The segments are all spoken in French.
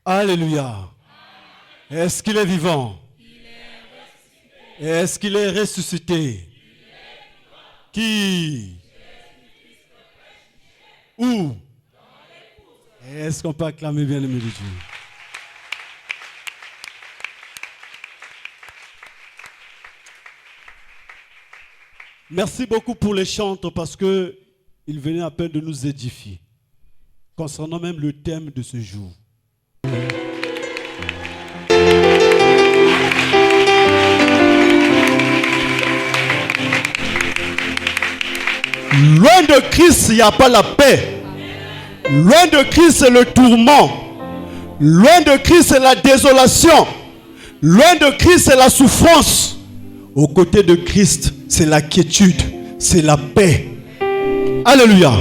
Alléluia. Est-ce qu'il est vivant? Est-ce qu'il est ressuscité? Qui? Où? Est-ce qu'on peut acclamer bien-aimé de Dieu? Merci beaucoup pour les chantres parce qu'ils venaient à peine de nous édifier concernant même le thème de ce jour. Loin de Christ, il n'y a pas la paix. Loin de Christ, c'est le tourment. Loin de Christ, c'est la désolation. Loin de Christ, c'est la souffrance. Aux côtés de Christ, c'est la quiétude, c'est la paix. Alléluia.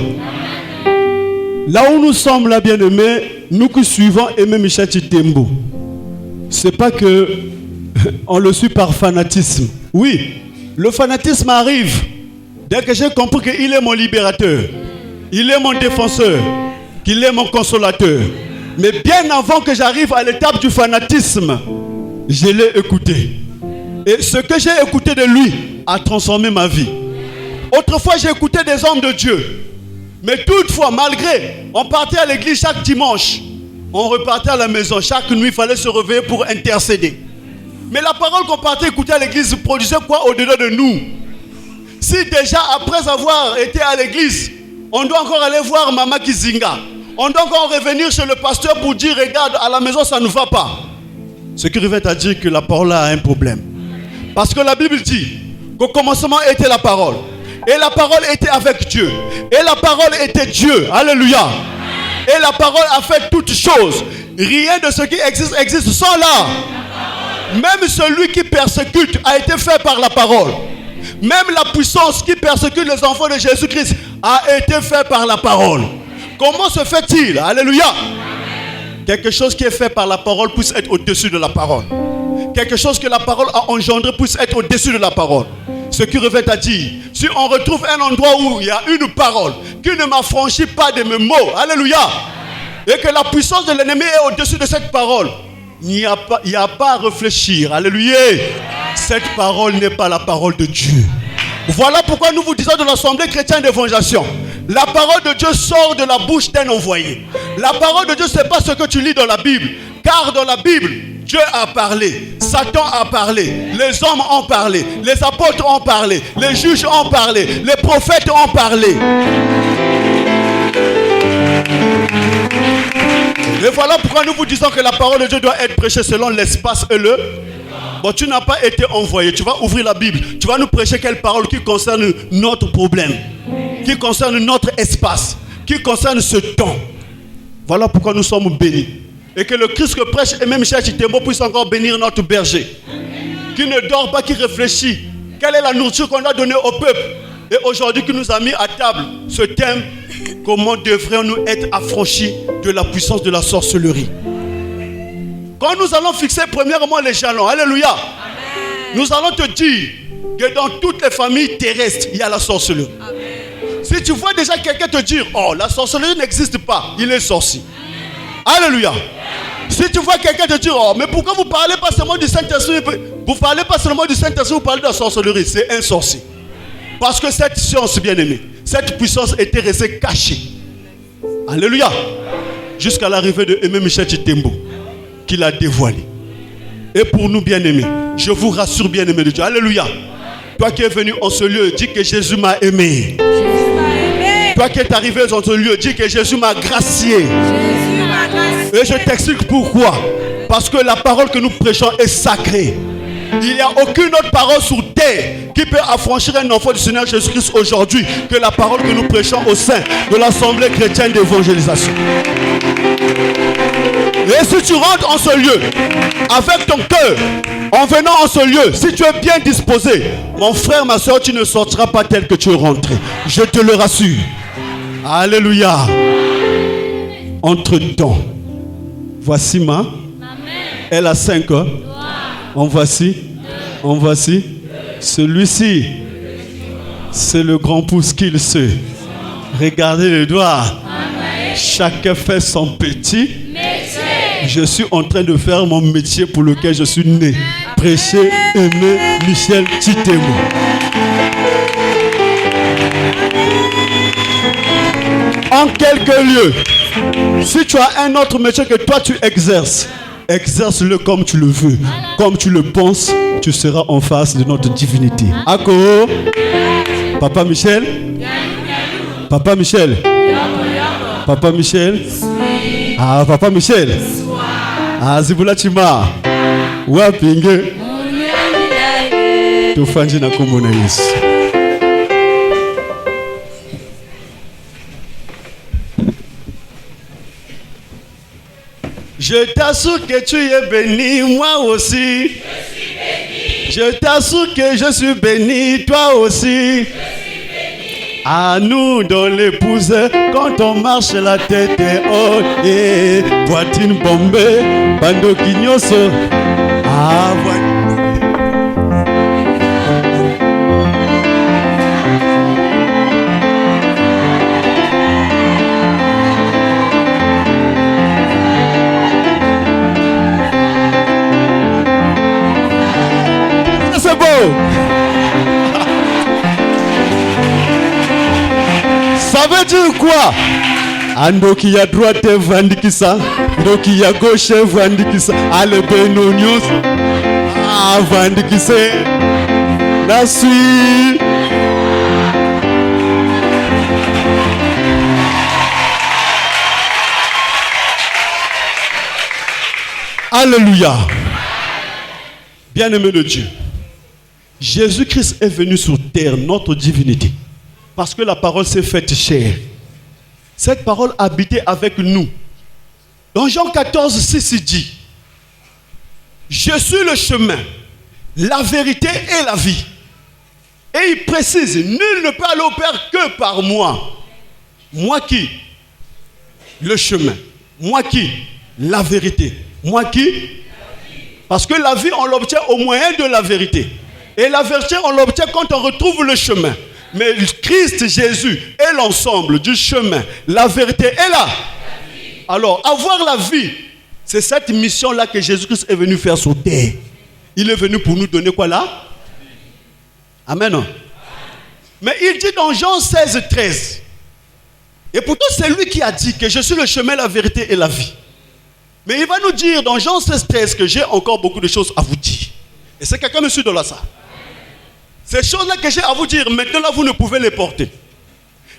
Là où nous sommes, là, bien-aimés, nous qui suivons Aimé Michel Chitembo, c'est pas que on le suit par fanatisme. Oui, le fanatisme arrive dès que j'ai compris qu'il est mon libérateur, il est mon défenseur, qu'il est mon consolateur. Mais bien avant que j'arrive à l'étape du fanatisme, je l'ai écouté. Et ce que j'ai écouté de lui a transformé ma vie. Autrefois, j'ai écouté des hommes de Dieu. Mais toutefois, malgré, on partait à l'église chaque dimanche. On repartait à la maison. Chaque nuit, il fallait se réveiller pour intercéder. Mais la parole qu'on partait écouter à l'église produisait quoi au-delà de nous? Si déjà, après avoir été à l'église, on doit encore aller voir Maman Kizinga. On doit encore revenir chez le pasteur pour dire, regarde, à la maison, ça ne va pas. Ce qui revient à dire que la parole a un problème. Parce que la Bible dit qu'au commencement était la parole. Et la parole était avec Dieu. Et la parole était Dieu. Alléluia. Et la parole a fait toutes choses. Rien de ce qui existe sans là. Même celui qui persécute a été fait par la parole. Même la puissance qui persécute les enfants de Jésus-Christ a été fait par la parole. Comment se fait-il? Alléluia. Quelque chose qui est fait par la parole puisse être au-dessus de la parole. Quelque chose que la parole a engendré puisse être au-dessus de la parole. Ce qui revient à dire, si on retrouve un endroit où il y a une parole qui ne m'affranchit pas de mes mots, alléluia, et que la puissance de l'ennemi est au-dessus de cette parole, il n'y a pas à réfléchir, alléluia. Cette parole n'est pas la parole de Dieu. Voilà pourquoi nous vous disons de l'Assemblée chrétienne d'évangélisation, la parole de Dieu sort de la bouche d'un envoyé. La parole de Dieu, ce n'est pas ce que tu lis dans la Bible, car dans la Bible, Dieu a parlé, Satan a parlé, les hommes ont parlé, les apôtres ont parlé, les juges ont parlé, les prophètes ont parlé. Et voilà pourquoi nous vous disons que la parole de Dieu doit être prêchée selon l'espace et le... Bon, tu n'as pas été envoyé, tu vas ouvrir la Bible, tu vas nous prêcher quelle parole qui concerne notre problème, qui concerne notre espace, qui concerne ce temps. Voilà pourquoi nous sommes bénis. Et que le Christ que prêche Aimé Michel Chitembo puisse encore bénir notre berger. Qui ne dort pas, qui réfléchit. Quelle est la nourriture qu'on a donnée au peuple? Et aujourd'hui qui nous a mis à table ce thème, comment devrions-nous être affranchis de la puissance de la sorcellerie? Quand nous allons fixer premièrement les jalons, alléluia, amen, nous allons te dire que dans toutes les familles terrestres, il y a la sorcellerie. Amen. Si tu vois déjà quelqu'un te dire, oh, la sorcellerie n'existe pas, il est sorcier. Alléluia. Si tu vois quelqu'un te dire, oh, mais pourquoi vous ne parlez pas seulement du Saint-Esprit? Vous ne parlez pas seulement du Saint-Esprit, vous parlez de la sorcellerie. C'est un sorcier. Parce que cette science, bien-aimée, cette puissance était restée cachée. Alléluia. Jusqu'à l'arrivée de Aimé Michel Chitembo, qui l'a dévoilé. Et pour nous, bien-aimés, je vous rassure, bien-aimés de Dieu. Alléluia. Toi qui es venu en ce lieu, dis que Jésus m'a aimé. Jésus m'a aimé. Toi qui es arrivé dans ce lieu, dis que Jésus m'a gracié. Jésus m'a gracié. Et je t'explique pourquoi. Parce que la parole que nous prêchons est sacrée. Il n'y a aucune autre parole sur terre qui peut affranchir un enfant du Seigneur Jésus-Christ aujourd'hui que la parole que nous prêchons au sein de l'Assemblée chrétienne d'évangélisation. Et si tu rentres en ce lieu avec ton cœur, en venant en ce lieu, si tu es bien disposé, mon frère, ma soeur, tu ne sortiras pas tel que tu es rentré. Je te le rassure. Alléluia. Entre-temps, voici ma. Elle a 5 ans. En voici. En voici. Celui-ci, c'est le grand pouce qu'il sait. Regardez les doigts. Chacun fait son petit. Je suis en train de faire mon métier pour lequel je suis né. Prêcher, aimer Michel Titemo. En quelques lieux, si tu as un autre métier que toi tu exerces, exerce-le comme tu le veux, comme tu le penses, tu seras en face de notre divinité. Ako, Papa Michel, Papa Michel, Papa Michel, ah Papa Michel, ah Zibula Chima, Wapinge, Tofanji na komona Yesu. Je t'assure que tu es béni, moi aussi. Je suis béni. Je t'assure que je suis béni, toi aussi. Je suis béni. À nous dans l'épouse, quand on marche la tête est haute et poitrine bombée, bando quignoso. Ah, voilà. C'est beau. Ça veut dire quoi? Andoki ya droite vandikisa, ndoki ya gauche vandikisa, ale benonios, ah vandikise, la suite. Alléluia. Bien-aimé de Dieu, Jésus-Christ est venu sur terre, notre divinité, parce que la parole s'est faite chair. Cette parole habitait avec nous. Dans Jean 14, 6, il dit: je suis le chemin, la vérité et la vie. Et il précise: nul ne peut aller au Père que par moi. Moi qui? Le chemin. Moi qui? La vérité. Moi qui? Parce que la vie, on l'obtient au moyen de la vérité. Et la vérité, on l'obtient quand on retrouve le chemin. Mais Christ Jésus est l'ensemble du chemin. La vérité est là. Alors, avoir la vie, c'est cette mission-là que Jésus-Christ est venu faire sur terre. Il est venu pour nous donner quoi là? Amen. Mais il dit dans Jean 16, 13. Et pourtant, c'est lui qui a dit que je suis le chemin, la vérité et la vie. Mais il va nous dire dans Jean 16, 13 que j'ai encore beaucoup de choses à vous dire. Et c'est quelqu'un, monsieur Dolassa. Ces choses-là que j'ai à vous dire, maintenant là, vous ne pouvez les porter.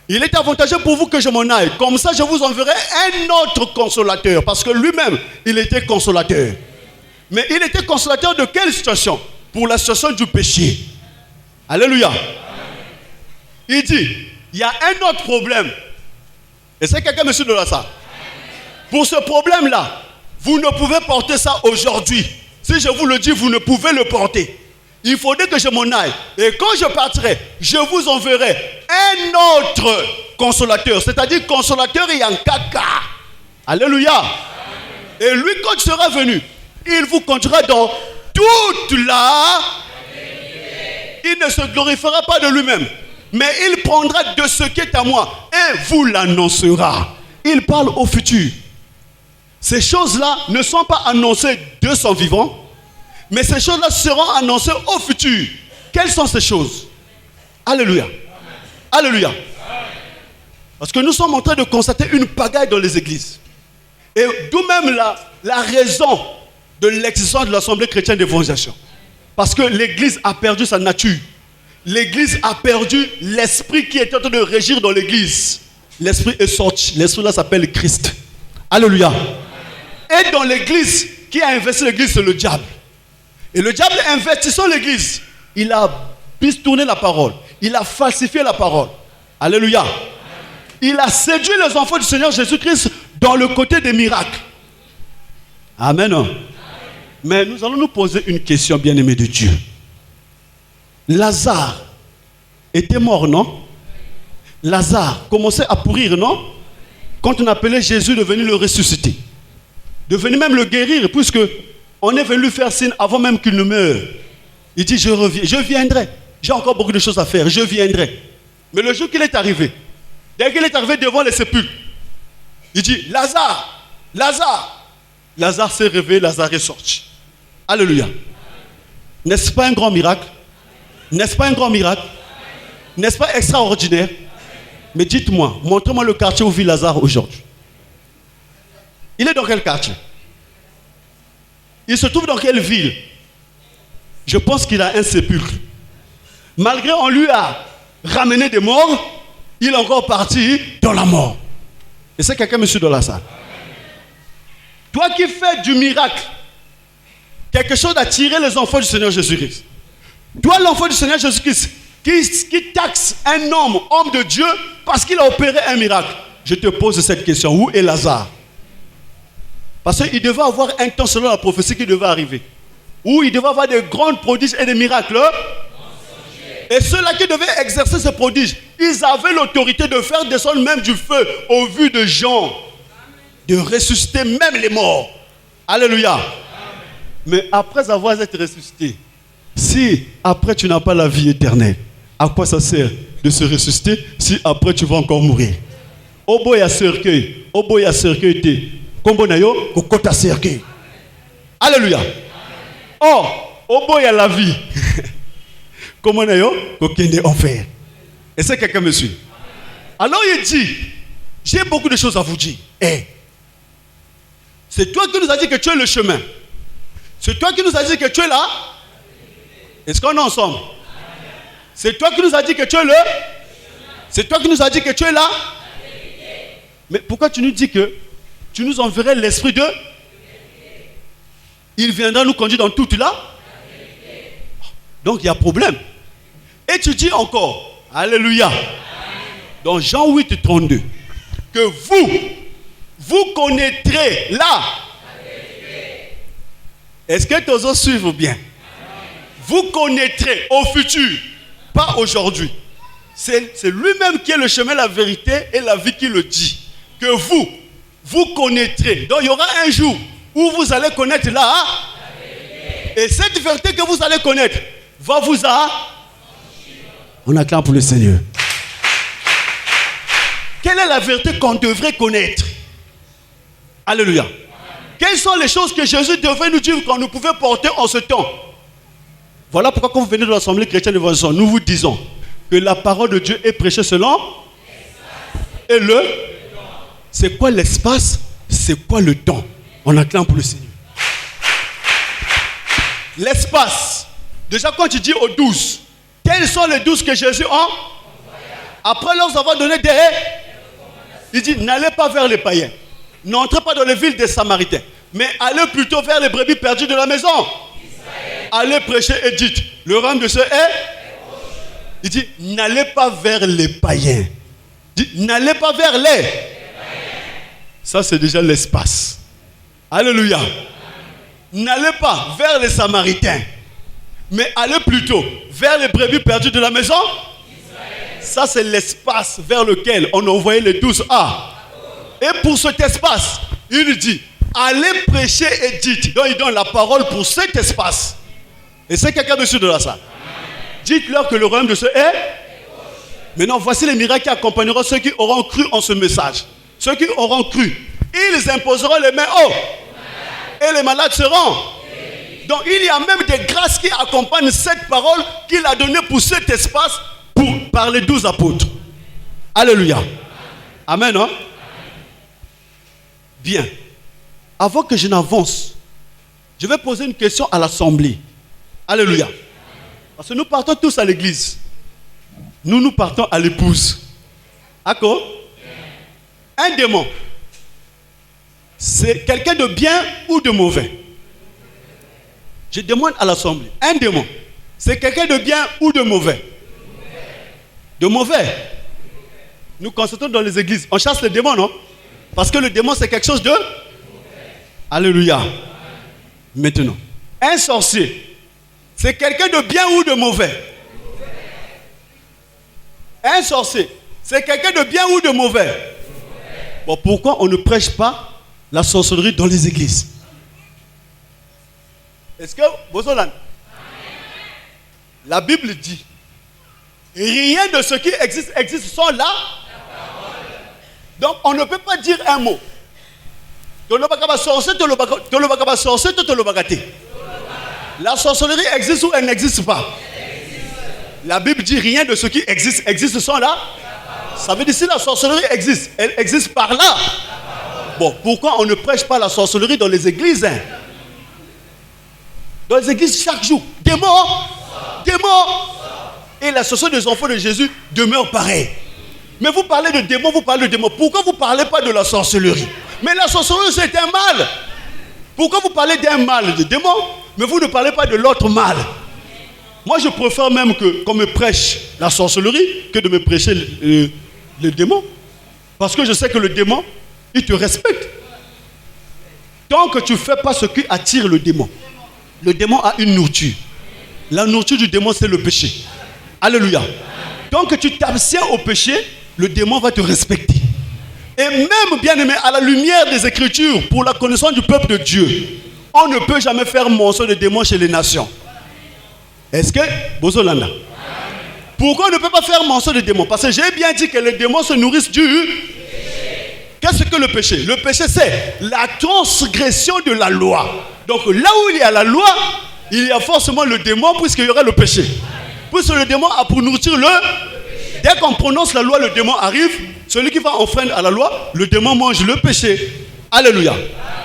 Il est avantageux pour vous que je m'en aille. Comme ça, je vous enverrai un autre consolateur. Parce que lui-même, il était consolateur. Mais il était consolateur de quelle situation? Pour la situation du péché. Alléluia. Il dit, il y a un autre problème. Et c'est quelqu'un, monsieur Dolassa. Pour ce problème-là, vous ne pouvez porter ça aujourd'hui. Si je vous le dis, vous ne pouvez le porter. Il faudrait que je m'en aille. Et quand je partirai, je vous enverrai un autre consolateur. C'est-à-dire consolateur et en caca. Alléluia. Et lui, quand il sera venu, il vous conduira dans toute la... Il ne se glorifiera pas de lui-même. Mais il prendra de ce qui est à moi et vous l'annoncera. Il parle au futur. Ces choses-là ne sont pas annoncées de son vivant, mais ces choses-là seront annoncées au futur. Quelles sont ces choses? Alléluia. Amen. Alléluia. Amen. Parce que nous sommes en train de constater une pagaille dans les églises. Et d'où même la raison de l'existence de l'Assemblée chrétienne d'évangélisation. Parce que l'église a perdu sa nature. L'église a perdu l'esprit qui était en train de régir dans l'église. L'esprit est sorti. L'esprit là s'appelle Christ. Alléluia. Et dans l'église, qui a investi l'église, c'est le diable. Et le diable, investissant l'église, il a bistourné la parole. Il a falsifié la parole. Alléluia. Il a séduit les enfants du Seigneur Jésus-Christ dans le côté des miracles. Amen. Mais nous allons nous poser une question, bien-aimés de Dieu. Lazare était mort, non? Lazare commençait à pourrir, non? Quand on appelait Jésus de venir le ressusciter, de venir même le guérir, puisque on est venu lui faire signe avant même qu'il ne meure. Il dit: je reviens, je viendrai. J'ai encore beaucoup de choses à faire, je viendrai. Mais le jour qu'il est arrivé, dès qu'il est arrivé devant les sépulcres, il dit: Lazare, Lazare, Lazare s'est réveillé, Lazare est sorti. Alléluia. N'est-ce pas un grand miracle? N'est-ce pas un grand miracle? N'est-ce pas extraordinaire? Mais dites-moi, montrez-moi le quartier où vit Lazare aujourd'hui. Il est dans quel quartier? Il se trouve dans quelle ville? Je pense qu'il a un sépulcre. Malgré on lui a ramené des morts, il est encore parti dans la mort. Et c'est quelqu'un, monsieur, dans la salle. Toi qui fais du miracle, quelque chose d'attirer les enfants du Seigneur Jésus-Christ. Toi, l'enfant du Seigneur Jésus-Christ, qui taxe un homme de Dieu, parce qu'il a opéré un miracle. Je te pose cette question. Où est Lazare? Parce qu'il devait avoir un temps selon la prophétie qui devait arriver. Où il devait avoir des grands prodiges et des miracles. Et ceux-là qui devaient exercer ces prodiges, ils avaient l'autorité de faire descendre même du feu au vu de Jean. De ressusciter même les morts. Alléluia. Amen. Mais après avoir été ressuscité, si après tu n'as pas la vie éternelle, à quoi ça sert de se ressusciter si après tu vas encore mourir? Oboya cercueil, oboya cercueil te, kombonayo kokota cercueil. Alléluia. Or, oboya la vie, kombonayo kokende enfer. Et c'est quelqu'un me suit. Alors il dit, j'ai beaucoup de choses à vous dire. C'est toi qui nous as dit que tu es le chemin. C'est toi qui nous as dit que tu es là. Est-ce qu'on est ensemble? C'est toi qui nous as dit que tu es le. C'est toi qui nous as dit que tu es là. Mais pourquoi tu nous dis que tu nous enverrais l'esprit de. Il viendra nous conduire dans toute là. Donc il y a problème. Et tu dis encore, alléluia, dans Jean 8, 32, que vous connaîtrez là. Est-ce que tu oses suivre bien? Vous connaîtrez au futur, pas aujourd'hui. C'est lui-même qui est le chemin, la vérité et la vie qui le dit. Que vous connaîtrez. Donc il y aura un jour où vous allez connaître là. Et cette vérité que vous allez connaître va vous On acclame pour le Seigneur. Quelle est la vérité qu'on devrait connaître? Alléluia. Quelles sont les choses que Jésus devait nous dire qu'on nous pouvait porter en ce temps? Voilà pourquoi quand vous venez de l'Assemblée chrétienne de Vincent, nous vous disons que la parole de Dieu est prêchée selon et le. C'est quoi l'espace? C'est quoi le temps? On acclame pour le Seigneur. L'espace. Déjà quand tu dis aux 12, quels sont les 12 que Jésus a? Après leur avoir donné des... Il dit, n'allez pas vers les païens. N'entrez pas dans les villes des Samaritains. Mais allez plutôt vers les brebis perdues de la maison. Allez prêcher et dites, le royaume de Dieu est... Il dit, n'allez pas vers les païens. Il dit, n'allez pas vers les... Ça c'est déjà l'espace. Alléluia. N'allez pas vers les Samaritains. Mais allez plutôt vers les brebis perdues de la maison. Ça c'est l'espace vers lequel on a envoyé les 12 A. Et pour cet espace, il dit, allez prêcher et dites. Donc il donne la parole pour cet espace. Et c'est quelqu'un dessus de la salle. Dites-leur que le royaume de Dieu est. Maintenant, voici les miracles qui accompagneront ceux qui auront cru en ce message. Ceux qui auront cru, ils imposeront les mains haut. Et les malades seront. Donc il y a même des grâces qui accompagnent cette parole qu'il a donnée pour cet espace par les 12 apôtres. Alléluia. Amen, hein? Bien. Avant que je n'avance, je vais poser une question à l'assemblée. Alléluia. Parce que nous partons tous à l'église. Nous partons à l'épouse. D'accord? Un démon, c'est quelqu'un de bien ou de mauvais? Je demande à l'assemblée. Un démon, c'est quelqu'un de bien ou de mauvais? De mauvais. Nous constatons dans les églises, on chasse les démons, non? Parce que le démon, c'est quelque chose de... Alléluia. Maintenant, un sorcier, c'est quelqu'un de bien ou de mauvais? Un sorcier, c'est quelqu'un de bien ou de mauvais? Bon, pourquoi on ne prêche pas la sorcellerie dans les églises? Est-ce que, Bozolan, la Bible dit, rien de ce qui existe sans là. Donc on ne peut pas dire un mot La sorcellerie existe ou elle n'existe pas? La Bible dit rien de ce qui existe sans là. Ça veut dire si la sorcellerie existe, elle existe par là. Bon, pourquoi on ne prêche pas la sorcellerie dans les églises, hein? Dans les églises, chaque jour, démons. Et la sorcellerie des enfants de Jésus demeure pareille. Mais vous parlez de démons, Pourquoi vous ne parlez pas de la sorcellerie? Mais la sorcellerie, c'est un mal. Pourquoi vous parlez d'un mal de démons, mais vous ne parlez pas de l'autre mal? Moi, je préfère même qu'on me prêche la sorcellerie que de me prêcher le démon. Parce que je sais que le démon, il te respecte. Tant que tu ne fais pas ce qui attire le démon a une nourriture. La nourriture du démon, c'est le péché. Alléluia. Tant que tu t'abstiens au péché, le démon va te respecter. Et même, bien aimé, à la lumière des Écritures, pour la connaissance du peuple de Dieu, on ne peut jamais faire mention de démons chez les nations. Est-ce que Bozolanda? Pourquoi on ne peut pas faire mention de démons? Parce que j'ai bien dit que les démons se nourrissent du péché. Qu'est-ce que le péché? Le péché, c'est la transgression de la loi. Donc là où il y a la loi, il y a forcément le démon, puisqu'il y aura le péché. Puisque le démon a pour nourriture le... Dès qu'on prononce la loi, le démon arrive. Celui qui va enfreindre à la loi, le démon mange le péché. Alléluia.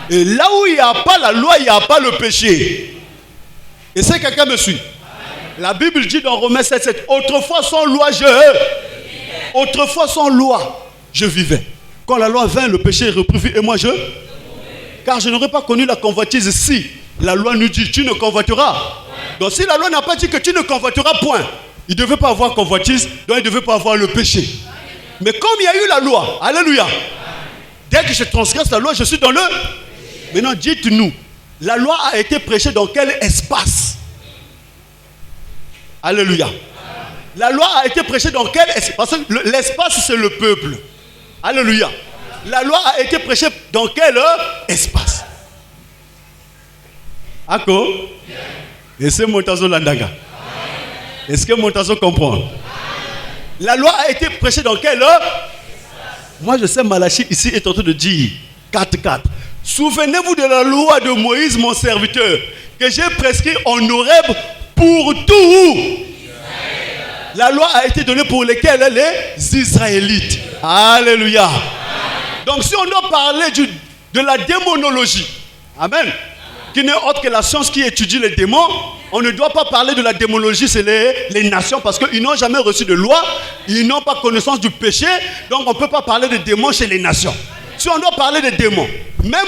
Et là où il n'y a pas la loi, il n'y a pas le péché. Et si quelqu'un me suit, la Bible dit dans Romains 7:7, autrefois sans loi, je vivais. Quand la loi vint, le péché est repris et moi car je n'aurais pas connu la convoitise si la loi nous dit tu ne convoiteras. Donc si la loi n'a pas dit que tu ne convoiteras point, il ne devait pas avoir convoitise, donc il ne devait pas avoir le péché. Mais comme il y a eu la loi, alléluia, dès que je transgresse la loi, je suis dans le... Maintenant, dites-nous, la loi a été prêchée dans quel espace? Alléluia. La loi a été prêchée dans quel espace? Parce que l'espace, c'est le peuple. Alléluia. La loi a été prêchée dans quel espace? Ako? Et c'est Montazo Landaga. Est-ce que Montazo comprend? La loi a été prêchée dans quelle heure? Moi je sais, Malachie ici est en train de dire 4:4. Souvenez-vous de la loi de Moïse mon serviteur que j'ai prescrit en Horeb pour tout. La loi a été donnée pour lesquels? Les Israélites. Alléluia. Donc si on doit parler de la démonologie, amen, qui n'est autre que la science qui étudie les démons, on ne doit pas parler de la démonologie, c'est les nations, parce qu'ils n'ont jamais reçu de loi, ils n'ont pas connaissance du péché, donc on ne peut pas parler de démons chez les nations. Si on doit parler de démons, même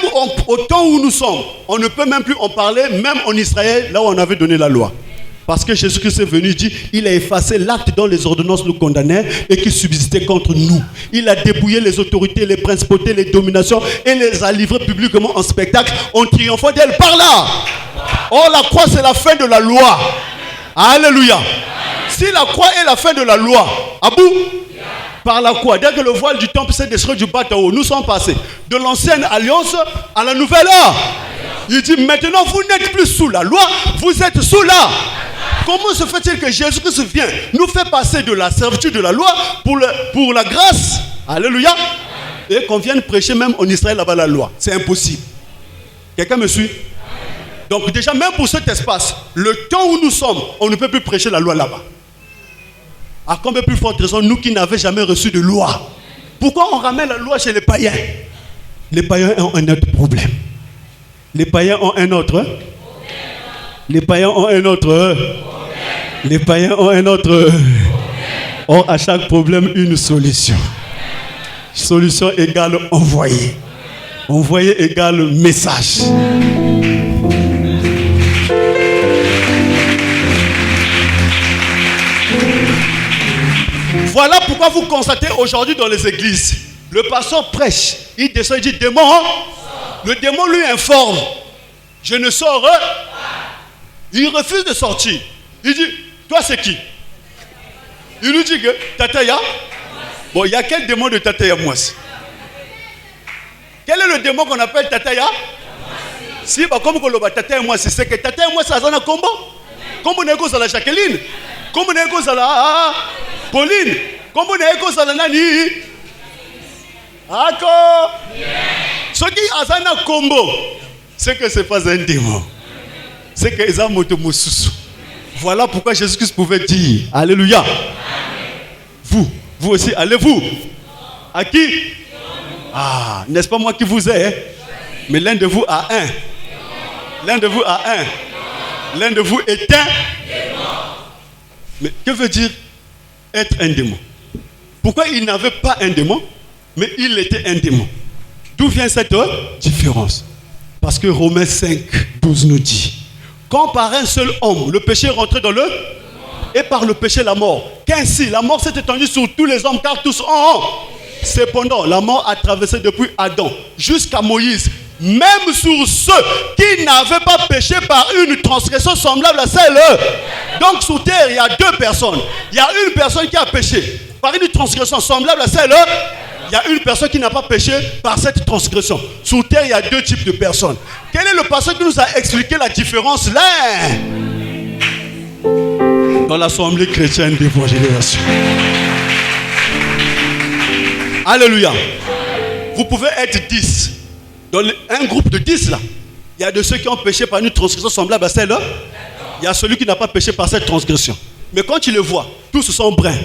au temps où nous sommes, on ne peut même plus en parler, même en Israël, là où on avait donné la loi. Parce que Jésus-Christ est venu, dit, il a effacé l'acte dont les ordonnances nous condamnaient et qui subsistait contre nous. Il a dépouillé les autorités, les principautés, les dominations et les a livrées publiquement en spectacle en triomphant d'elles par là. Oh, la croix, c'est la fin de la loi. Alléluia. Si la croix est la fin de la loi, à bout, par la croix, dès que le voile du temple s'est déchiré du bas haut, nous sommes passés de l'ancienne alliance à la nouvelle âge. Il dit, maintenant vous n'êtes plus sous la loi, vous êtes sous la... Comment se fait-il que Jésus-Christ vient nous fait passer de la servitude de la loi pour la grâce? Alléluia. Et qu'on vienne prêcher même en Israël là-bas la loi. C'est impossible. Quelqu'un me suit? Donc déjà, même pour cet espace, le temps où nous sommes, on ne peut plus prêcher la loi là-bas. À combien plus forte raison, nous qui n'avons jamais reçu de loi? Pourquoi on ramène la loi chez les païens? Les païens ont un autre problème. Les païens ont un autre. Les païens ont un autre. Les païens ont un autre. Or, à chaque problème, une solution. Solution égale envoyer. Envoyer égale message. Voilà pourquoi vous constatez aujourd'hui dans les églises, le pasteur prêche, il descend, il dit démon. Le démon lui informe, je ne sors pas. Il refuse de sortir. Il dit, toi c'est qui? Il lui dit que Tataya. Bon, il y a quel démon de Tataya Mwasi? Quel est le démon qu'on appelle Tataya? Si, bah, comme on le Tataya Mwasi, c'est que Tataya Mwasi a un combo. Comme on est à la Jacqueline, comme on est à la Pauline, comme on est à la Nani. D'accord. So Ce qui azana combo, c'est que ce n'est pas un démon. C'est que c'est un motomosusu. Voilà pourquoi Jésus-Christ pouvait dire, alléluia. Vous aussi, allez-vous. À qui? Ah, n'est-ce pas moi qui vous ai, hein? Mais l'un de vous a un. L'un de vous a un. L'un de vous est un. Mais que veut dire être un démon? Pourquoi il n'avait pas un démon, mais il était un démon? D'où vient cette différence? Parce que Romains 5, 12 nous dit, quand par un seul homme, le péché est rentré dans le... et par le péché la mort, qu'ainsi la mort s'est étendue sur tous les hommes, car tous ont... Cependant, la mort a traversé depuis Adam jusqu'à Moïse, même sur ceux qui n'avaient pas péché par une transgression semblable à celle. Donc sur terre, il y a deux personnes. Il y a une personne qui a péché par une transgression semblable à celle. Il y a une personne qui n'a pas péché par cette transgression. Sur terre, il y a deux types de personnes. Quel est le pasteur qui nous a expliqué la différence là? Dans l'Assemblée chrétienne d'évangélisation. Alléluia. Vous pouvez être 10. Dans un groupe de 10 là, il y a de ceux qui ont péché par une transgression semblable à celle-là. Il y a celui qui n'a pas péché par cette transgression. Mais quand tu le vois, tous sont bruns.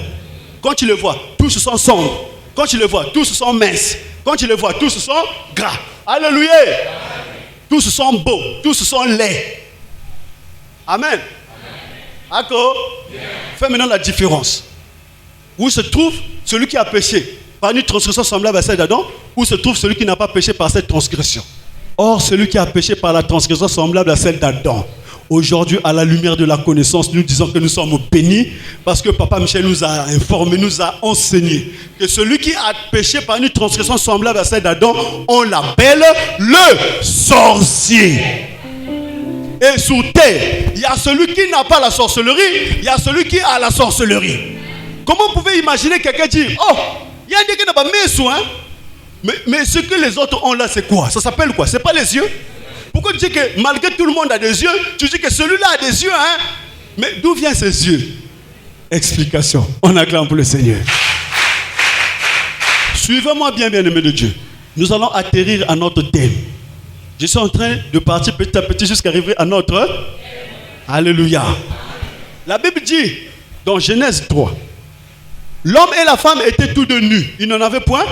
Quand tu le vois, tous sont sombres. Quand tu le vois, tous sont minces. Quand tu le vois, tous sont gras. Alléluia. Tous sont beaux. Tous sont laids. Amen. D'accord. Fais maintenant la différence. Où se trouve celui qui a péché par une transgression semblable à celle d'Adam, où se trouve celui qui n'a pas péché par cette transgression? Or, celui qui a péché par la transgression semblable à celle d'Adam, aujourd'hui, à la lumière de la connaissance, nous disons que nous sommes bénis parce que Papa Michel nous a informé, nous a enseigné que celui qui a péché par une transgression semblable à celle d'Adam, on l'appelle le sorcier. Et sur terre, il y a celui qui n'a pas la sorcellerie, il y a celui qui a la sorcellerie. Comment vous pouvez imaginer quelqu'un dire, oh, il y a des gens qui n'ont pas mis soin, mais ce que les autres ont là, c'est quoi? Ça s'appelle quoi? C'est pas les yeux? Pourquoi tu dis que malgré tout le monde a des yeux, tu dis que celui-là a des yeux, hein? Mais d'où viennent ces yeux? Explication. On acclame pour le Seigneur. Suivez-moi bien, bien-aimés de Dieu. Nous allons atterrir à notre thème. Je suis en train de partir petit à petit jusqu'à arriver à notre... Alléluia. La Bible dit, dans Genèse 3, l'homme et la femme étaient tous deux nus. Ils n'en avaient point.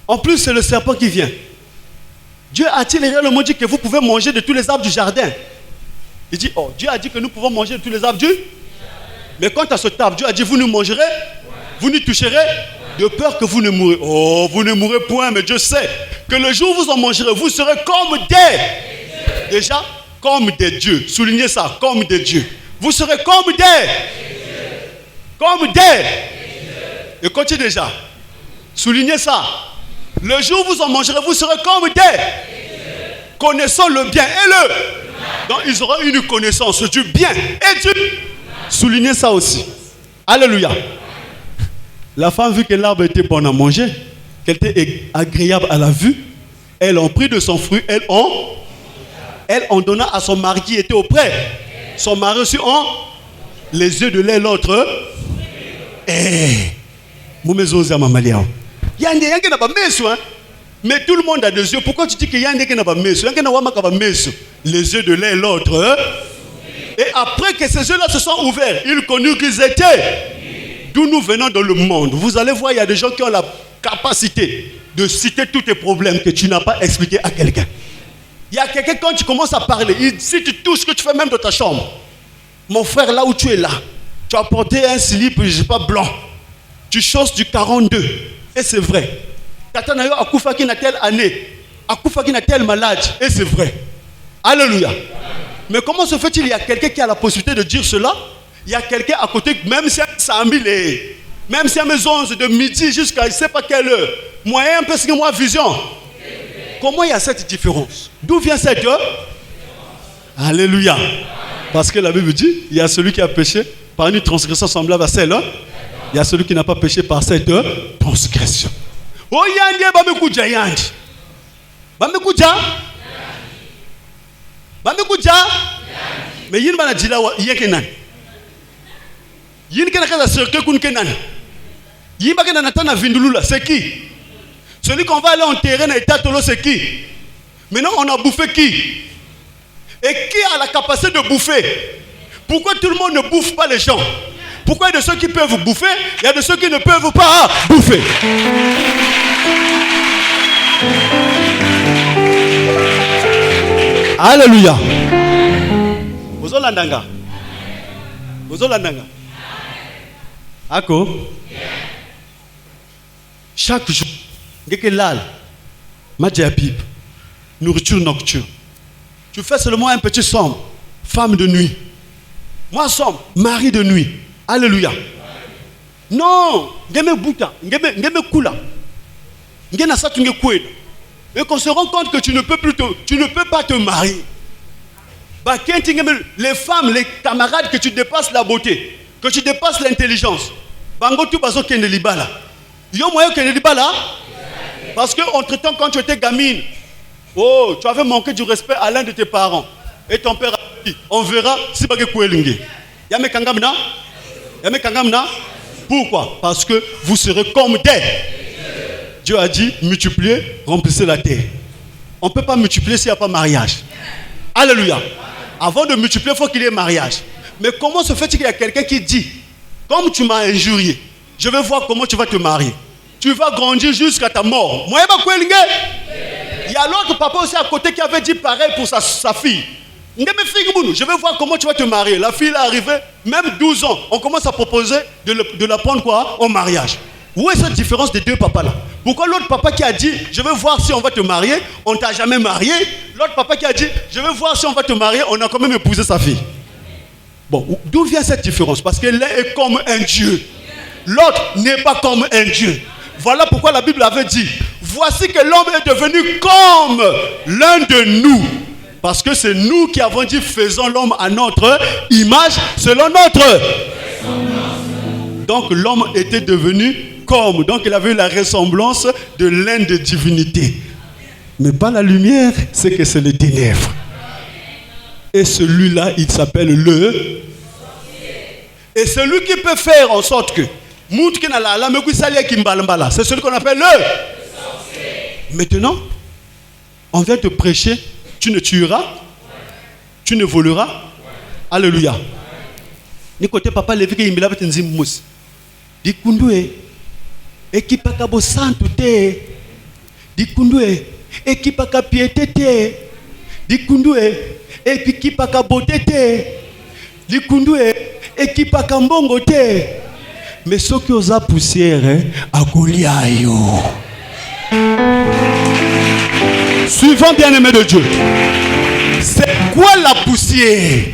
En plus, c'est le serpent qui vient. Dieu a-t-il réellement dit que vous pouvez manger de tous les arbres du jardin? Il dit, oh, Dieu a dit que nous pouvons manger de tous les arbres du... Mais quant à ce arbre, Dieu a dit, vous ne mangerez, vous n'y toucherez, de peur que vous ne mourrez. Oh, vous ne mourrez point, mais Dieu sait que le jour où vous en mangerez, vous serez comme des... Déjà, comme des dieux. Soulignez ça, comme des dieux. Vous serez comme des... Comme des... Et continuez déjà. Soulignez ça. Le jour où vous en mangerez, vous serez comme des... Connaissant le bien et le... Donc ils auront une connaissance du bien et du... Soulignez ça aussi. Alléluia. La femme, vu que l'arbre était bon à manger, qu'elle était agréable à la vue, elle en prit de son fruit, elle en donna à son mari qui était auprès. Son mari aussi en... Les yeux de l'un l'autre. Mais tout le monde a des yeux. Pourquoi tu dis qu'il y a un qui n'a pas mes yeux? Les yeux de l'un et l'autre. Et après que ces yeux-là se sont ouverts, ils connurent qu'ils étaient d'où nous venons dans le monde. Vous allez voir, il y a des gens qui ont la capacité de citer tous tes problèmes que tu n'as pas expliqué à quelqu'un. Il y a quelqu'un, quand tu commences à parler, il cite tout ce que tu fais même dans ta chambre. Mon frère, là où tu es là, tu as porté un slip, je ne sais pas, blanc. Tu chausses du 42. Et c'est vrai. Tata Nayo Akoufa qui n'a telle année. Akoufa qui n'a telle maladie. Et c'est vrai. Alléluia. Mais comment se fait-il? Il y a quelqu'un qui a la possibilité de dire cela. Il y a quelqu'un à côté, même si ça mis les... Même si à mes 11 de midi jusqu'à je ne sais pas quelle heure. Moyen un peu ce que moi vision. Comment il y a cette différence? D'où vient cette... Alléluia. Parce que la Bible dit, il y a celui qui a péché par une transgression semblable à celle-là. Il y a celui qui n'a pas péché par cette transgression. Oh yandi bamekuja yandi. Bamekuja? Bamekuja? Mais yin bana dila yekenan. Yin kana kaza sirke kun kenan. Yin bakena natana vindulula, c'est qui? Celui qu'on va aller enterrer dans l'état Tolo, c'est qui? Maintenant, on a bouffé qui? Et qui a la capacité de bouffer? Pourquoi tout le monde ne bouffe pas les gens? Pourquoi il y a de ceux qui peuvent bouffer, il y a de ceux qui ne peuvent pas bouffer? Alléluia. Ozolandanga. Ozolandanga. Ako. Chaque jour, nourriture nocturne. Tu fais seulement un petit somme, femme de nuit. Moi, somme, mari de nuit. Alléluia. Non, et qu'on se rend compte que tu ne peux pas te marier. Les femmes, les camarades, que tu dépasses la beauté, que tu dépasses l'intelligence. Parce que entre temps, quand tu étais gamine, oh, tu avais manqué du respect à l'un de tes parents. Et ton père a dit, on verra si tu es Yame Kangamna. Pourquoi? Parce que vous serez comme des. Dieu a dit, multipliez, remplissez la terre. On ne peut pas multiplier s'il n'y a pas mariage. Alléluia. Avant de multiplier, il faut qu'il y ait mariage. Mais comment se fait-il qu'il y a quelqu'un qui dit, comme tu m'as injurié, je vais voir comment tu vas te marier. Tu vas grandir jusqu'à ta mort. Il y a l'autre papa aussi à côté qui avait dit pareil pour sa fille. Je vais voir comment tu vas te marier. La fille est arrivée, même 12 ans. On commence à proposer de la prendre quoi? Au mariage. Où est cette différence des deux papas là? Pourquoi l'autre papa qui a dit, je vais voir si on va te marier, on ne t'a jamais marié? L'autre papa qui a dit, je vais voir si on va te marier, on a quand même épousé sa fille. Bon, d'où vient cette différence? Parce que l'un est comme un Dieu. L'autre n'est pas comme un Dieu. Voilà pourquoi la Bible avait dit, voici que l'homme est devenu comme l'un de nous. Parce que c'est nous qui avons dit, faisons l'homme à notre image, selon notre. Donc l'homme était devenu comme. Donc il avait eu la ressemblance de l'un des divinités. Mais pas la lumière, c'est que c'est les ténèbres. Et celui-là, il s'appelle le. Et celui qui peut faire en sorte que c'est celui qu'on appelle le. Maintenant, on vient te prêcher. Tu ne tueras, tu ne voleras. Alléluia. Ni côté papa levé que il me l'a fait un mousse. Di kundue, équipe bo santo te. Di kundue, équipe piété te. Di kundue, équipe beauté te. Di kundue, équipe mbongo te. Mais ce qui osa poussière, à Goliayo. Suivant bien-aimé de Dieu, c'est quoi la poussière?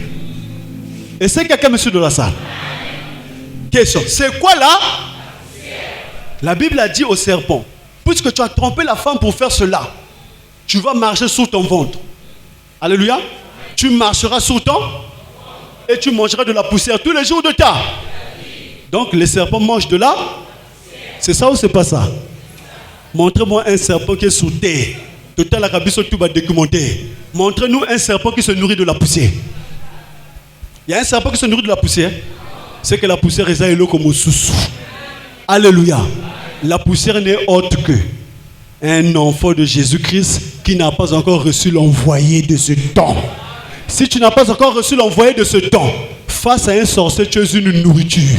Et c'est quelqu'un, monsieur de la salle? Question, c'est quoi la poussière? La Bible a dit au serpent, puisque tu as trompé la femme pour faire cela, tu vas marcher sur ton ventre. Alléluia. Tu marcheras sur ton et tu mangeras de la poussière tous les jours de ta. Donc les serpents mangent de la. C'est ça ou c'est pas ça? Montrez-moi un serpent qui est sous terre. Total la cabine tout va documenter. Montrez-nous un serpent qui se nourrit de la poussière. Il y a un serpent qui se nourrit de la poussière. C'est que la poussière est là comme au sous. Alléluia. La poussière n'est autre que un enfant de Jésus-Christ qui n'a pas encore reçu l'envoyé de ce temps. Si tu n'as pas encore reçu l'envoyé de ce temps, face à un sorcier, tu es une nourriture.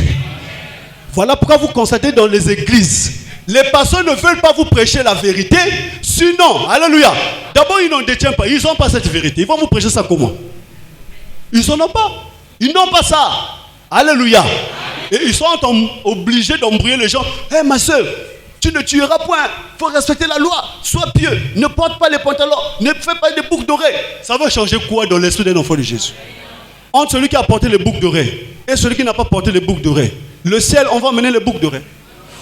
Voilà pourquoi vous constatez dans les églises, les pasteurs ne veulent pas vous prêcher la vérité. Sinon, alléluia, d'abord ils n'en détiennent pas, ils n'ont pas cette vérité. Ils vont vous prêcher ça comment? Ils n'en ont pas. Ils n'ont pas ça. Alléluia. Et ils sont obligés d'embrouiller les gens. Hé ma soeur, tu ne tueras point. Il faut respecter la loi. Sois pieux. Ne porte pas les pantalons. Ne fais pas des boucles d'oreilles. Ça va changer quoi dans l'esprit d'un enfant de Jésus? Entre celui qui a porté les boucles d'oreilles et celui qui n'a pas porté les boucles d'oreilles. Le ciel, on va emmener les boucles d'oreilles.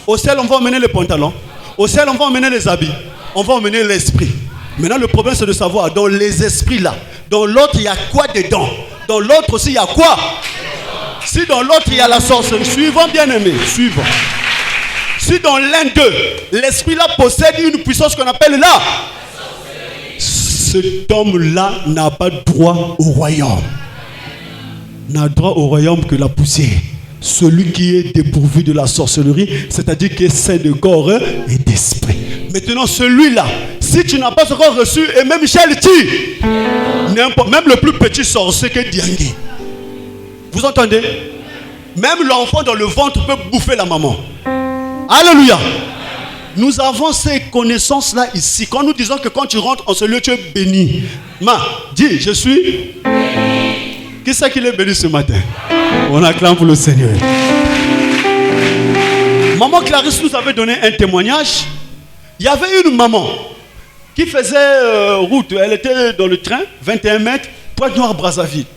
Au ciel, on va emmener les pantalons. Au ciel, on va emmener les habits. On va emmener l'esprit. Maintenant, le problème, c'est de savoir, dans les esprits là, dans l'autre, il y a quoi dedans? Dans l'autre aussi, il y a quoi? Si dans l'autre, il y a la sorcellerie, suivant bien aimé, suivant. Si dans l'un d'eux, l'esprit là possède une puissance qu'on appelle là, cet homme-là n'a pas droit au royaume. N'a droit au royaume que la poussière. Celui qui est dépourvu de la sorcellerie, c'est-à-dire qui est saint de corps et d'esprit. Maintenant, celui-là, si tu n'as pas encore reçu, et même Michel tue, même le plus petit sorcier que Diangé. Vous entendez? Même l'enfant dans le ventre peut bouffer la maman. Alléluia. Nous avons ces connaissances-là ici. Quand nous disons que quand tu rentres en ce lieu, tu es béni. Dis, je suis. Qui c'est qui est béni ce matin? On acclame pour le Seigneur. Maman Clarisse nous avait donné un témoignage. Il y avait une maman qui faisait route. Elle était dans le train, 21 mètres, Pointe-Noire-Brazzaville.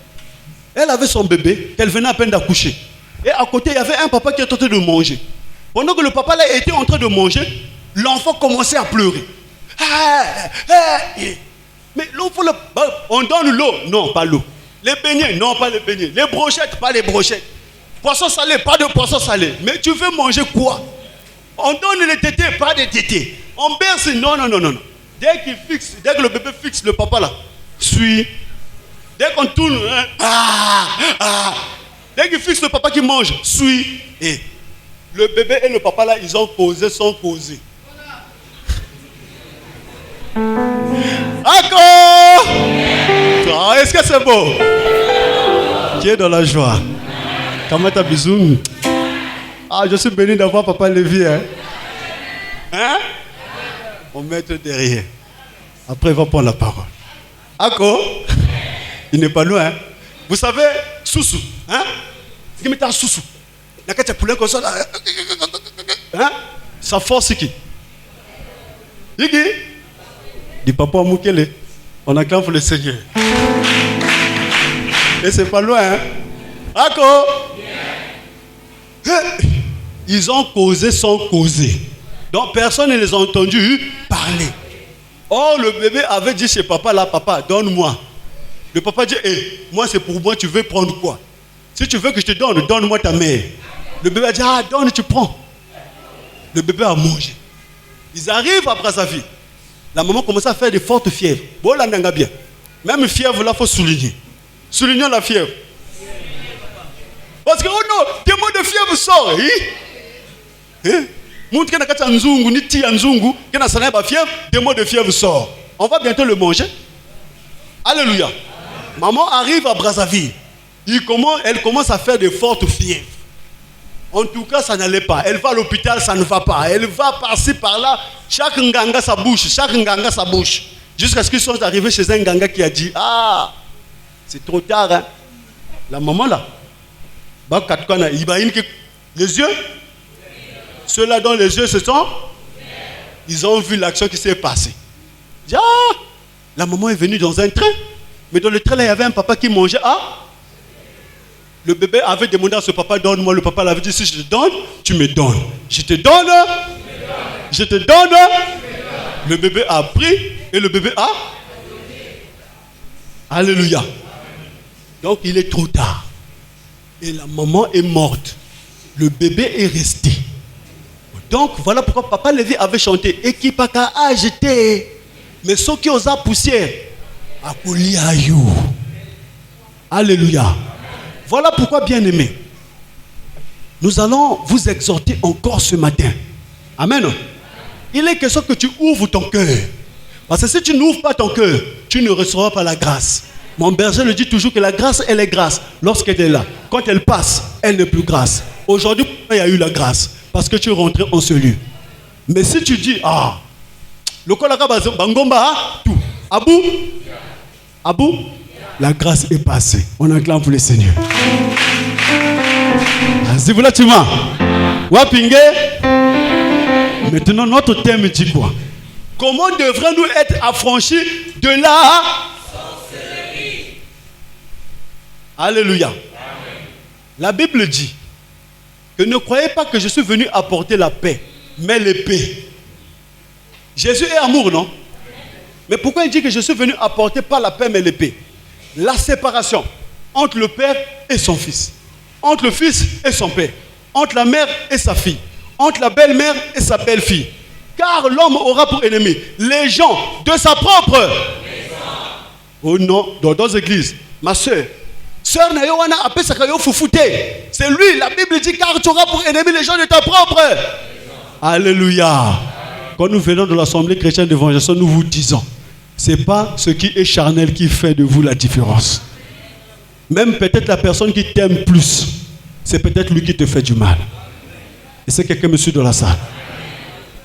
Elle avait son bébé, qu'elle venait à peine d'accoucher. Et à côté, il y avait un papa qui était en train de manger. Pendant que le papa là était en train de manger, l'enfant commençait à pleurer. Mais l'enfant, on donne l'eau. Non, pas l'eau. Les beignets, non, pas les beignets. Les brochettes, pas les brochettes. Poisson salé, pas de poisson salé. Mais tu veux manger quoi? On donne les tétés, pas des tétés. On berce, non. Dès que le bébé fixe le papa là, suit. Dès qu'on tourne, dès qu'il fixe le papa qui mange, suit. Et le bébé et le papa là, ils ont causé sans causer. Encore. Est-ce que c'est beau? Qui est dans la joie? Comment t'as bisou? Je suis béni d'avoir papa Lévi. Hein? On met derrière. Après, il va prendre la parole. Encore. Il n'est pas loin. Hein? Vous savez, Soussou. Hein? C'est qui met un Soussou. Il y a poulet comme ça. Hein? Sa force, c'est qui? Yigi? Dit papa Moukele. On acclame pour le Seigneur. Et c'est pas loin. Hein? D'accord? Ils ont causé sans causer. Donc personne ne les a entendus parler. Oh, le bébé avait dit chez papa, là, papa, donne-moi. Le papa dit, moi c'est pour moi, tu veux prendre quoi? Si tu veux que je te donne, donne-moi ta mère. Le bébé a dit, donne, tu prends. Le bébé a mangé. Ils arrivent à Brazzaville. La maman commence à faire des fortes fièvres. Bon, là, n'a bien. Même fièvre, là, il faut souligner. Soulignons la fièvre. Parce que, oh non, des mots de fièvre sortent. Montre qu'il y a un nzungu, ni ti nzungu, qu'il y a un fièvre, des mots de fièvre sortent. On va bientôt le manger. Alléluia. Maman arrive à Brazzaville. Elle commence à faire des fortes fièvres. En tout cas, ça n'allait pas. Elle va à l'hôpital, ça ne va pas. Elle va par-ci, par-là. Chaque nganga, ça bouge. Chaque nganga, ça bouge. Jusqu'à ce qu'ils soient arrivés chez un nganga qui a dit, c'est trop tard. Hein? La maman là, les yeux, ceux-là dont les yeux se sont, ils ont vu l'action qui s'est passée. La maman est venue dans un train. Mais dans le train là, il y avait un papa qui mangeait. Le bébé avait demandé à ce papa, donne-moi. Le papa l'avait dit, si je te donne, tu me donnes. Je te donne. Je te donne. Le bébé a pris et le bébé a. Alléluia. Donc il est trop tard. Et la maman est morte. Le bébé est resté. Donc voilà pourquoi papa Lévi avait chanté. Et qui paka a jeté. Mais ceux qui osent poussière. A couli à you. Alléluia. Voilà pourquoi, bien-aimés, nous allons vous exhorter encore ce matin. Amen. Il est question que tu ouvres ton cœur. Parce que si tu n'ouvres pas ton cœur, tu ne recevras pas la grâce. Mon berger le dit toujours que la grâce, elle est grâce lorsqu'elle est là. Quand elle passe, elle n'est plus grâce. Aujourd'hui, il y a eu la grâce parce que tu es rentré en ce lieu. Mais si tu dis, le kolaka bangomba, tout. Abou, la grâce est passée. On acclame pour le Seigneur. Si vous tu m'as. Wapingue. Maintenant, notre thème dit quoi? Comment devrions-nous être affranchis de la sorcellerie? Alléluia. Amen. La Bible dit que ne croyez pas que je suis venu apporter la paix, mais l'épée. Jésus est amour, non? Mais pourquoi il dit que je suis venu apporter pas la paix, mais l'épée? La séparation entre le père et son fils, entre le fils et son père, entre la mère et sa fille, entre la belle-mère et sa belle-fille. Car l'homme aura pour ennemi les gens de sa propre maison. Oh non, dans d'autres églises, ma soeur, c'est lui, la Bible dit, car tu auras pour ennemi les gens de ta propre maison. Alléluia. Quand nous venons de l'Assemblée chrétienne d'évangélisation, nous vous disons, ce n'est pas ce qui est charnel qui fait de vous la différence. Même peut-être la personne qui t'aime plus, c'est peut-être lui qui te fait du mal. Et c'est quelqu'un, monsieur, dans la salle.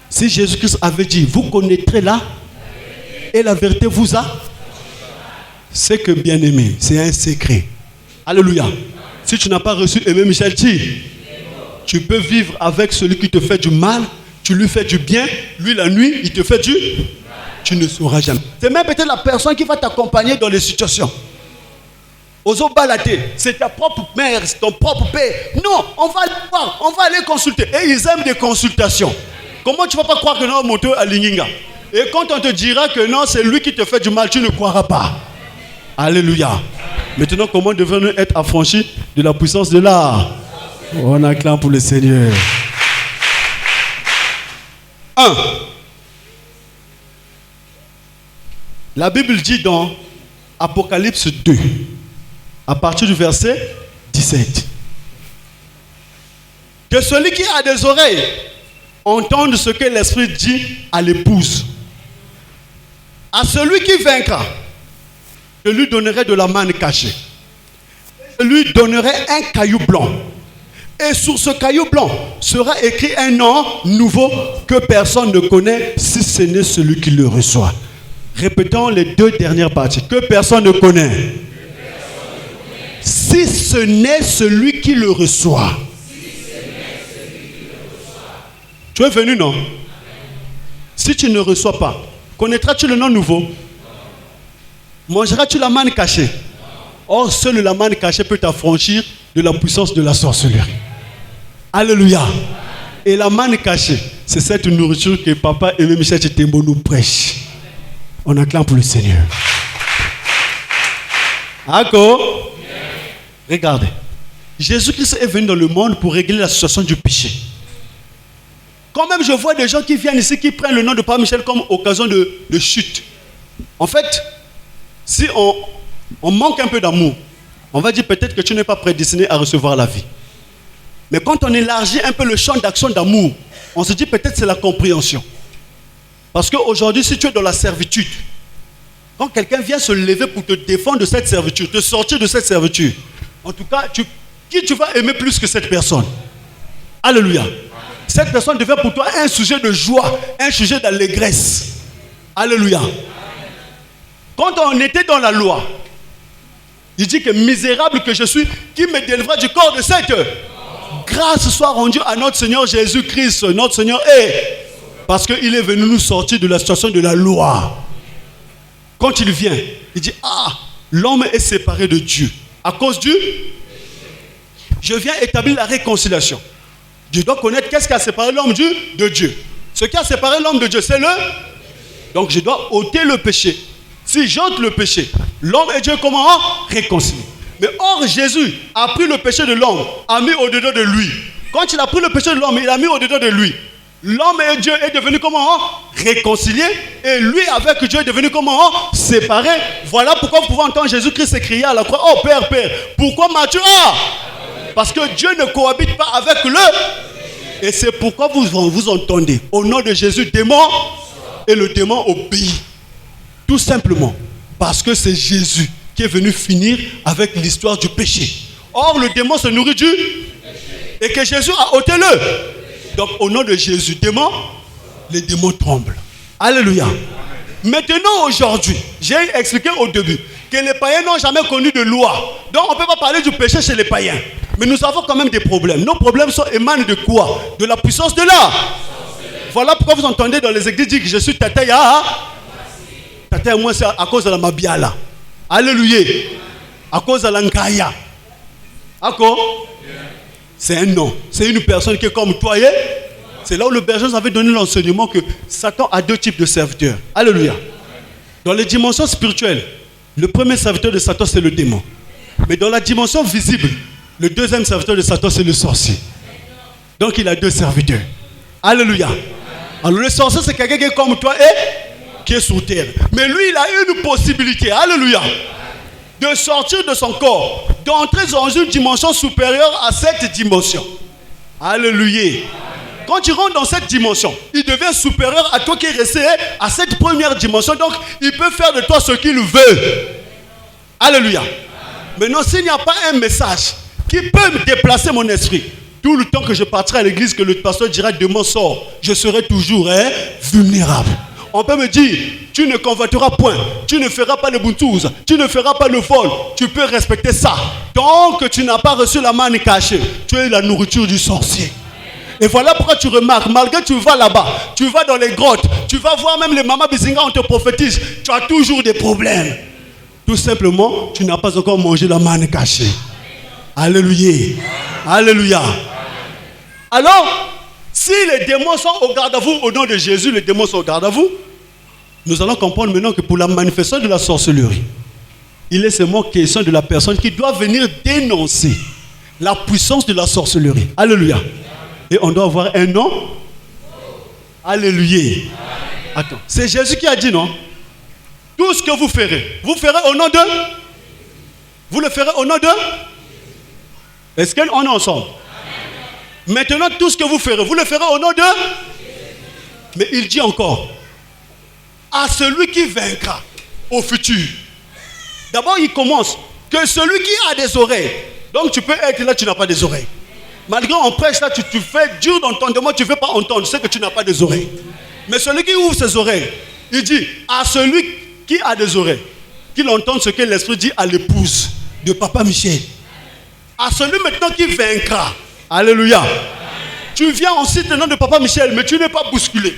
Si Jésus-Christ avait dit, vous connaîtrez là, et la vérité vous a, c'est que, bien aimé, c'est un secret. Alléluia. Si tu n'as pas reçu Aimé Michel Thi, tu peux vivre avec celui qui te fait du mal, tu lui fais du bien, lui la nuit, il te fait du mal. Tu ne sauras jamais. C'est même peut-être la personne qui va t'accompagner dans les situations. Ozo balader, c'est ta propre mère, c'est ton propre père. Non, on va aller voir, on va aller consulter. Et ils aiment des consultations. Comment tu ne vas pas croire que non, moto à Linginga? Et quand on te dira que non, c'est lui qui te fait du mal, tu ne croiras pas. Alléluia. Maintenant, comment devons-nous être affranchis de la puissance de l'art? On acclame pour le Seigneur. 1. La Bible dit dans Apocalypse 2, à partir du verset 17, que celui qui a des oreilles entende ce que l'Esprit dit à l'épouse. À celui qui vaincra, je lui donnerai de la manne cachée. Je lui donnerai un caillou blanc. Et sur ce caillou blanc sera écrit un nom nouveau que personne ne connaît si ce n'est celui qui le reçoit. Répétons les deux dernières parties. Que personne ne connaît. Si ce n'est celui qui le reçoit. Tu es venu, non? Si tu ne reçois pas, connaîtras-tu le nom nouveau? Mangeras-tu la manne cachée? Or, seule la manne cachée peut t'affranchir de la puissance de la sorcellerie. Alléluia. Et la manne cachée, c'est cette nourriture que Papa Aimé Michel Tembo nous prêche. On acclame pour le Seigneur. D'accord? Regardez. Jésus-Christ est venu dans le monde pour régler la situation du péché. Quand même, je vois des gens qui viennent ici, qui prennent le nom de Papa Michel comme occasion de chute. En fait, si on manque un peu d'amour, on va dire peut-être que tu n'es pas prédestiné à recevoir la vie. Mais quand on élargit un peu le champ d'action d'amour, on se dit peut-être c'est la compréhension. Parce qu'aujourd'hui, si tu es dans la servitude, quand quelqu'un vient se lever pour te défendre de cette servitude, te sortir de cette servitude, en tout cas, qui tu vas aimer plus que cette personne? Alléluia. Cette personne devient pour toi un sujet de joie, un sujet d'allégresse. Alléluia. Quand on était dans la loi, il dit que misérable que je suis, qui me délivra du corps de cette grâce soit rendue à notre Seigneur Jésus-Christ, notre Seigneur est. Parce qu'il est venu nous sortir de la situation de la loi. Quand il vient, il dit, l'homme est séparé de Dieu. À cause du... Je viens établir la réconciliation. Je dois connaître qu'est-ce qui a séparé l'homme de Dieu. Ce qui a séparé l'homme de Dieu, c'est le... Donc je dois ôter le péché. Si j'ôte le péché, l'homme et Dieu comment réconcilier. Mais or Jésus a pris le péché de l'homme, a mis au-dedans de lui. Quand il a pris le péché de l'homme, il a mis au-dedans de lui. L'homme et Dieu est devenu comment réconcilié. Et lui avec Dieu est devenu comment séparé. Voilà pourquoi vous pouvez entendre Jésus-Christ s'écrier à la croix, oh Père, Père, pourquoi m'as-tu Parce que Dieu ne cohabite pas avec le... Et c'est pourquoi vous entendez au nom de Jésus, démon, et le démon obéit. Tout simplement parce que c'est Jésus qui est venu finir avec l'histoire du péché. Or, le démon se nourrit du péché. Et que Jésus a ôté le. Donc, au nom de Jésus, démon, les démons tremblent. Alléluia. Maintenant, aujourd'hui, j'ai expliqué au début que les païens n'ont jamais connu de loi. Donc, on ne peut pas parler du péché chez les païens. Mais nous avons quand même des problèmes. Nos problèmes émanent de quoi? De la puissance de l'art. Voilà pourquoi vous entendez dans les églises dire que je suis Tataya. Tataya, moi, c'est à cause de la Mabiala. Alléluia. À cause de l'Ankaya. D'accord? C'est un nom. C'est une personne qui est comme toi. C'est là où le berger nous avait donné l'enseignement que Satan a deux types de serviteurs. Alléluia. Dans les dimensions spirituelles, le premier serviteur de Satan, c'est le démon. Mais dans la dimension visible, le deuxième serviteur de Satan, c'est le sorcier. Donc il a deux serviteurs. Alléluia. Alors le sorcier, c'est quelqu'un qui est comme toi et qui est sur terre. Mais lui, il a une possibilité. Alléluia. De sortir de son corps, d'entrer dans une dimension supérieure à cette dimension. Alléluia. quand tu rentres dans cette dimension, il devient supérieur à toi qui est resté à cette première dimension. Donc, il peut faire de toi ce qu'il veut. Alléluia. Maintenant, s'il n'y a pas un message qui peut me déplacer mon esprit, tout le temps que je partirai à l'église, que le pasteur dira demain sort, je serai toujours vulnérable. On peut me dire, tu ne convoiteras point, tu ne feras pas le buntouz, tu ne feras pas le vol. Tu peux respecter ça. Tant que tu n'as pas reçu la manne cachée, tu es la nourriture du sorcier. Et voilà pourquoi tu remarques, malgré que tu vas là-bas, tu vas dans les grottes, tu vas voir même les mamas Bizinga, on te prophétise, tu as toujours des problèmes. Tout simplement, tu n'as pas encore mangé la manne cachée. Alléluia. Alléluia. Alors, si les démons sont au garde à vous, au nom de Jésus, les démons sont au garde à vous, nous allons comprendre maintenant que pour la manifestation de la sorcellerie, il est seulement question de la personne qui doit venir dénoncer la puissance de la sorcellerie. Alléluia. Et on doit avoir un nom. Alléluia. Attends, c'est Jésus qui a dit non? Tout ce que vous ferez au nom de... Vous le ferez au nom de... Est-ce qu'on est ensemble? Maintenant, tout ce que vous le ferez au nom de... Mais il dit encore, à celui qui vaincra au futur. D'abord, il commence que celui qui a des oreilles. Donc, tu peux être là, tu n'as pas des oreilles. Malgré on prêche là, tu fais dur d'entendement, tu ne veux pas entendre, tu sais que tu n'as pas des oreilles. Mais celui qui ouvre ses oreilles, il dit, à celui qui a des oreilles, qu'il entende ce que l'Esprit dit à l'épouse de Papa Michel. À celui maintenant qui vaincra. Alléluia. Tu viens ensuite le nom de Papa Michel, mais tu n'es pas bousculé.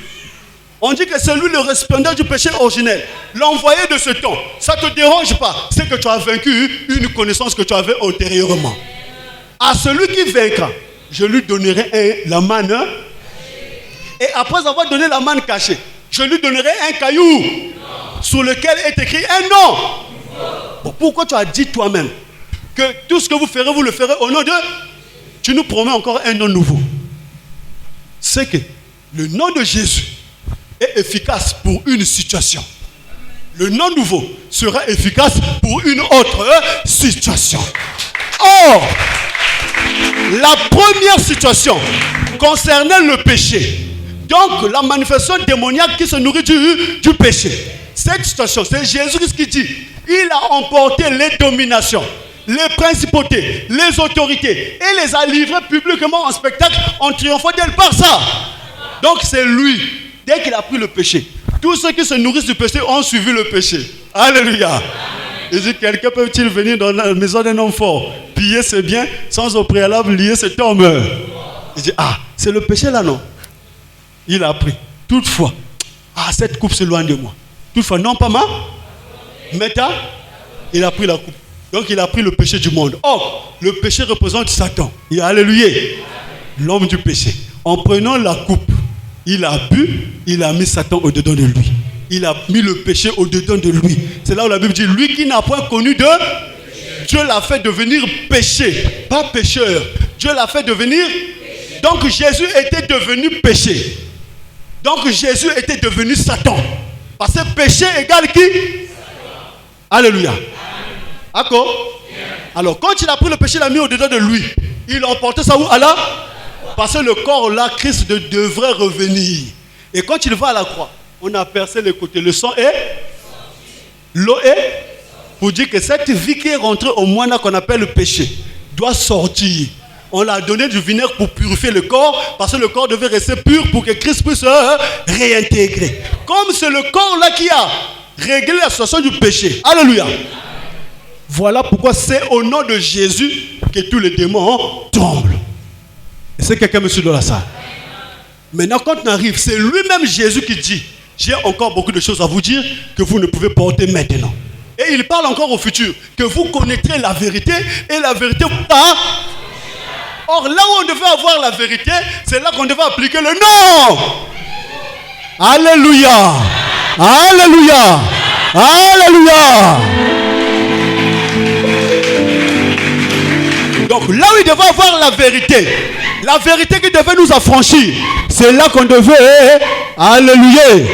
On dit que c'est lui le resplendeur du péché originel, l'envoyé de ce temps. Ça ne te dérange pas. C'est que tu as vaincu une connaissance que tu avais antérieurement. À celui qui vaincra, je lui donnerai la manne. Et après avoir donné la manne cachée, je lui donnerai un caillou sur lequel est écrit un nom. Bon, pourquoi tu as dit toi-même que tout ce que vous le ferez au nom de... Tu nous promets encore un nom nouveau. C'est que le nom de Jésus est efficace pour une situation. Le nom nouveau sera efficace pour une autre situation. Or, la première situation concernait le péché. Donc, la manifestation démoniaque qui se nourrit du péché. Cette situation, c'est Jésus qui dit, il a emporté les dominations, les principautés, les autorités et les a livrés publiquement en spectacle en triomphant d'elle par ça. Donc c'est lui, dès qu'il a pris le péché, tous ceux qui se nourrissent du péché ont suivi le péché. Alléluia. Il dit, quelqu'un peut-il venir dans la maison d'un homme fort, piller ses biens, sans au préalable lier cet homme? Il dit, c'est le péché là, non? Il a pris. Toutefois, cette coupe s'éloigne de moi. Toutefois, non pas moi. Maintenant, il a pris la coupe. Donc il a pris le péché du monde. Or, le péché représente Satan. Et alléluia, l'homme du péché. En prenant la coupe, il a bu, il a mis Satan au-dedans de lui. Il a mis le péché au-dedans de lui. C'est là où la Bible dit, lui qui n'a point connu de... Dieu l'a fait devenir péché, pas pécheur. Dieu l'a fait devenir... Donc Jésus était devenu péché. Donc Jésus était devenu Satan. Parce que péché égale qui? Alléluia. D'accord? Alors, quand il a pris le péché, il l'a mis au-dedans de lui. Il a emporté ça où? Allah? Parce que le corps là, Christ devrait revenir. Et quand il va à la croix, on a percé les côtés. Le sang est? L'eau est? Pour dire que cette vie qui est rentrée au moine qu'on appelle le péché doit sortir. On l'a donné du vinaigre pour purifier le corps, parce que le corps devait rester pur pour que Christ puisse réintégrer. Comme c'est le corps là qui a réglé la situation du péché. Alléluia. Voilà pourquoi c'est au nom de Jésus que tous les démons tremblent. Est-ce que quelqu'un me suit dans la salle? Maintenant, quand on arrive, c'est lui-même Jésus qui dit, j'ai encore beaucoup de choses à vous dire que vous ne pouvez porter maintenant. Et il parle encore au futur, que vous connaîtrez la vérité et la vérité pas. Or, là où on devait avoir la vérité, c'est là qu'on devait appliquer le nom. Alléluia. Alléluia. Alléluia. Donc là où il devait avoir la vérité qui devait nous affranchir, c'est là qu'on devait, alléluia,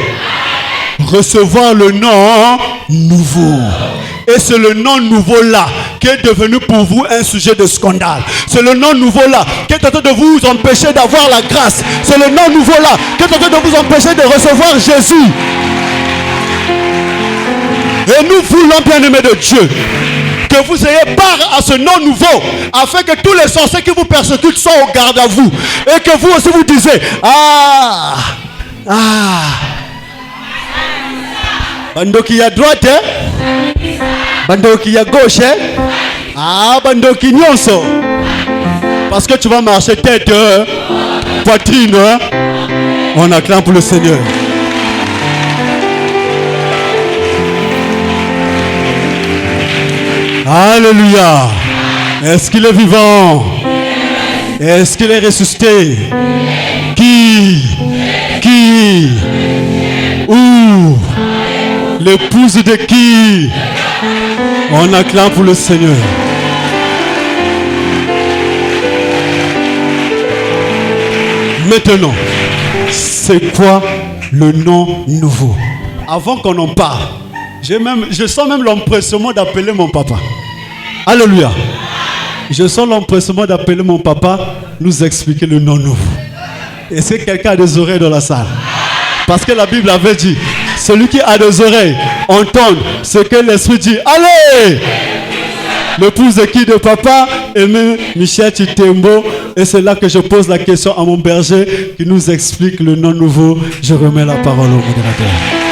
recevoir le nom nouveau. Et c'est le nom nouveau là qui est devenu pour vous un sujet de scandale. C'est le nom nouveau là qui est en train de vous empêcher d'avoir la grâce. C'est le nom nouveau là qui est en train de vous empêcher de recevoir Jésus. Et nous voulons, bien-aimés de Dieu, que vous ayez part à ce nom nouveau, afin que tous les sorciers qui vous persécutent soient au garde à vous. Et que vous aussi vous disiez, Bandoki à droite, Bandoki à gauche, Bandoki nyonso. Parce que tu vas marcher tête, poitrine. On acclame pour le Seigneur. Alléluia. Est-ce qu'il est vivant? Est-ce qu'il est ressuscité? Qui? Où? L'épouse de qui? On acclame pour le Seigneur. Maintenant, c'est quoi le nom nouveau? Avant qu'on en parle, je sens même l'empressement d'appeler mon papa. Alléluia. Je sens l'empressement d'appeler mon papa, nous expliquer le nom nouveau. Est-ce que quelqu'un a des oreilles dans la salle? Parce que la Bible avait dit, celui qui a des oreilles, entende ce que l'Esprit dit. Allez! L'épouse de qui? De papa? Aimé Michel Chitembo. Et c'est là que je pose la question à mon berger qui nous explique le nom nouveau. Je remets la parole au modérateur.